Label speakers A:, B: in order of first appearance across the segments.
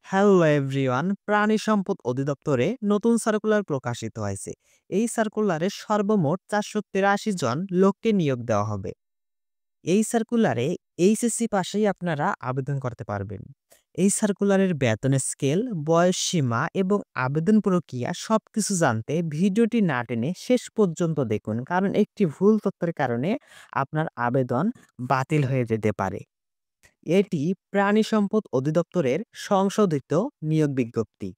A: Hello everyone, প্রাণী সম্পদ অধিদপ্তরে নতুন সার্কুলার প্রকাশিত হয়েছে। এই সার্কুলারে সর্বমোট 483 জন লোককে নিয়োগ দেওয়া হবে। এই সার্কুলারে এইচএসসি পাশেই আপনারা আবেদন করতে পারবেন। এই সার্কুলারের বেতনের স্কেল, বয়স সীমা এবং আবেদন প্রক্রিয়া সবকিছু জানতে ভিডিওটি না টেনে শেষ পর্যন্ত দেখুন, কারণ একটি ভুল তথ্যের কারণে আপনার আবেদন বাতিল হয়ে যেতে পারে। এটি প্রাণী সম্পদ অধিদপ্তরের সংশোধিত নিয়োগ বিজ্ঞপ্তি।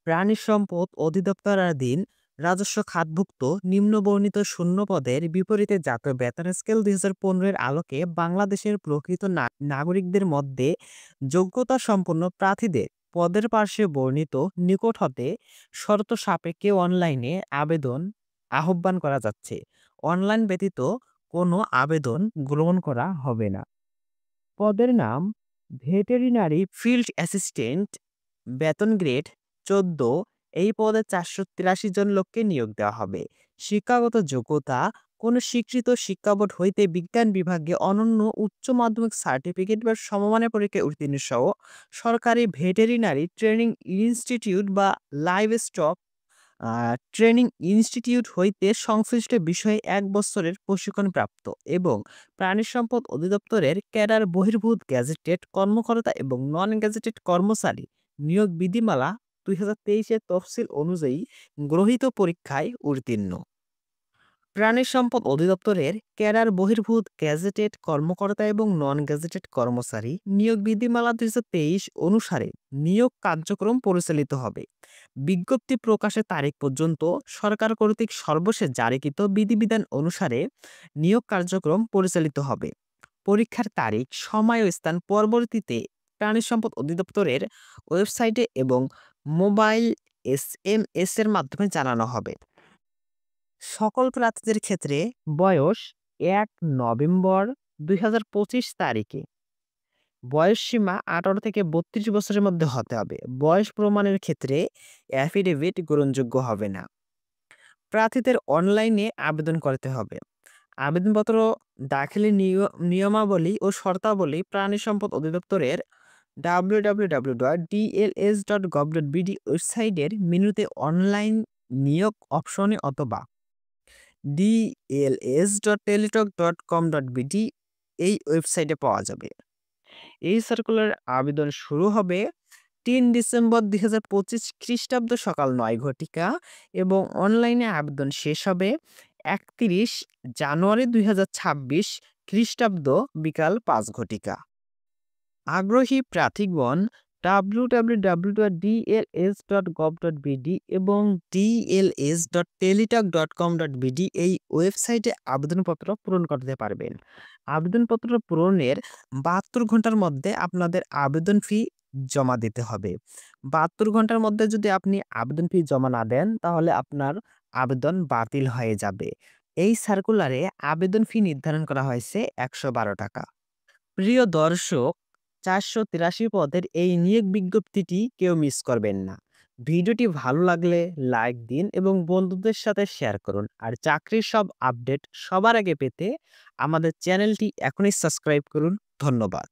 A: প্রাণী সম্পদ অধিদপ্তরাধীন রাজস্ব খাতভুক্ত নিম্নবর্ণিত শূন্য পদের বিপরীতে জাতীয় বেতন স্কেল 2015-এর আলোকে বাংলাদেশের প্রকৃত নাগরিকদের মধ্যে যোগ্যতা সম্পন্ন প্রার্থীদের পদের পার্শ্বে বর্ণিত নিকট হতে শর্ত সাপেক্ষে অনলাইনে আবেদন আহ্বান করা যাচ্ছে। অনলাইন ব্যতীত কোনো আবেদন গ্রহণ করা হবে না। পদের নাম ভেটেরিনারি ফিল্ড অ্যাসিস্ট্যান্ট, বেতন গ্রেড 14। এই পদে 483 জন লোককে নিয়োগ দেওয়া হবে। শিক্ষাগত যোগ্যতা কোন স্বীকৃত শিক্ষা বোর্ড হইতে বিজ্ঞান বিভাগে অনন্য উচ্চ মাধ্যমিক সার্টিফিকেট বা সমমানের পরীক্ষায় উত্তীর্ণ সহ সরকারি ভেটেরিনারি ট্রেনিং ইনস্টিটিউট বা লাইভ স্টক ট্রেনিং ইনস্টিটিউট হইতে সংশ্লিষ্ট বিষয়ে ১ বছরের প্রশিক্ষণপ্রাপ্ত এবং প্রাণী সম্পদ অধিদপ্তরের ক্যাডার বহির্ভূত গ্যাজেটেড কর্মকর্তা এবং নন গ্যাজেটেড কর্মচারী নিয়োগ বিধিমালা ২০২৩-এর তফসিল অনুযায়ী গ্রহীত পরীক্ষায় উত্তীর্ণ। প্রাণী সম্পদ অধিদপ্তরের ক্যাডার বহির্ভূত গ্যাজেটেড কর্মকর্তা এবং নন গ্যাজেটেড কর্মচারী নিয়োগ বিধিমালা ২০২৩ অনুসারে নিয়োগ কার্যক্রম পরিচালিত হবে। বিজ্ঞপ্তি প্রকাশের তারিখ পর্যন্ত সরকার কর্তৃক সর্বশেষ জারিকৃত বিধিবিধান অনুসারে নিয়োগ কার্যক্রম পরিচালিত হবে। পরীক্ষার তারিখ, সময় ও স্থান পরবর্তীতে প্রাণী সম্পদ অধিদপ্তরের ওয়েবসাইটে এবং মোবাইল এসএমএস এর মাধ্যমে জানানো হবে। সকল প্রার্থীদের ক্ষেত্রে বয়স ১ নভেম্বর ২০২৫ তারিখে, বয়সসীমা ১৮ থেকে ৩২ বছরের মধ্যে হতে হবে। বয়স প্রমাণের ক্ষেত্রে অ্যাফিডেভিট গ্রহণযোগ্য হবে না। প্রার্থীদের অনলাইনে আবেদন করতে হবে। আবেদনপত্র দাখিলের নিয়মাবলী ও শর্তাবলী প্রাণী সম্পদ অধিদপ্তরের www.dls.gov.bd ওয়েবসাইটের মেনুতে অনলাইন নিয়োগ অপশনে অথবা dls.teletalk.com.bd এই ওয়েবসাইটে পাওয়া যাবে। এই সার্কুলার আবেদন শুরু হবে ৩ ডিসেম্বর ২০২৫ খ্রিস্টাব্দ সকাল ৯ ঘটিকা এবং অনলাইনে আবেদন শেষ হবে ৩১ জানুয়ারি ২০২৬ খ্রিস্টাব্দ বিকাল ৫ ঘটিকা। আগ্রহী প্রার্থীগণ www.dls.gov.bd এবং dls.teletalk.com.bd এই ওয়েবসাইটে আবেদনপত্র পূরণ করতে পারবেন। আবেদনপত্র পূরণের ৭২ ঘন্টার মধ্যে আপনাদের আবেদন ফি জমা দিতে হবে। ৭২ ঘন্টার মধ্যে যদি আপনি আবেদন ফি জমা না দেন, তাহলে আপনার আবেদন বাতিল হয়ে যাবে। এই সার্কুলারে আবেদন ফি নির্ধারণ করা হয়েছে ১১২ টাকা। প্রিয় দর্শক, ৪৮৩ পদের এই নিয়োগ বিজ্ঞপ্তিটি কেউ মিস করবেন না। ভিডিওটি ভালো লাগলে লাইক দিন এবং বন্ধুদের সাথে শেয়ার করুন। আর চাকরির সব আপডেট সবার আগে পেতে আমাদের চ্যানেলটি এখনই সাবস্ক্রাইব করুন। ধন্যবাদ।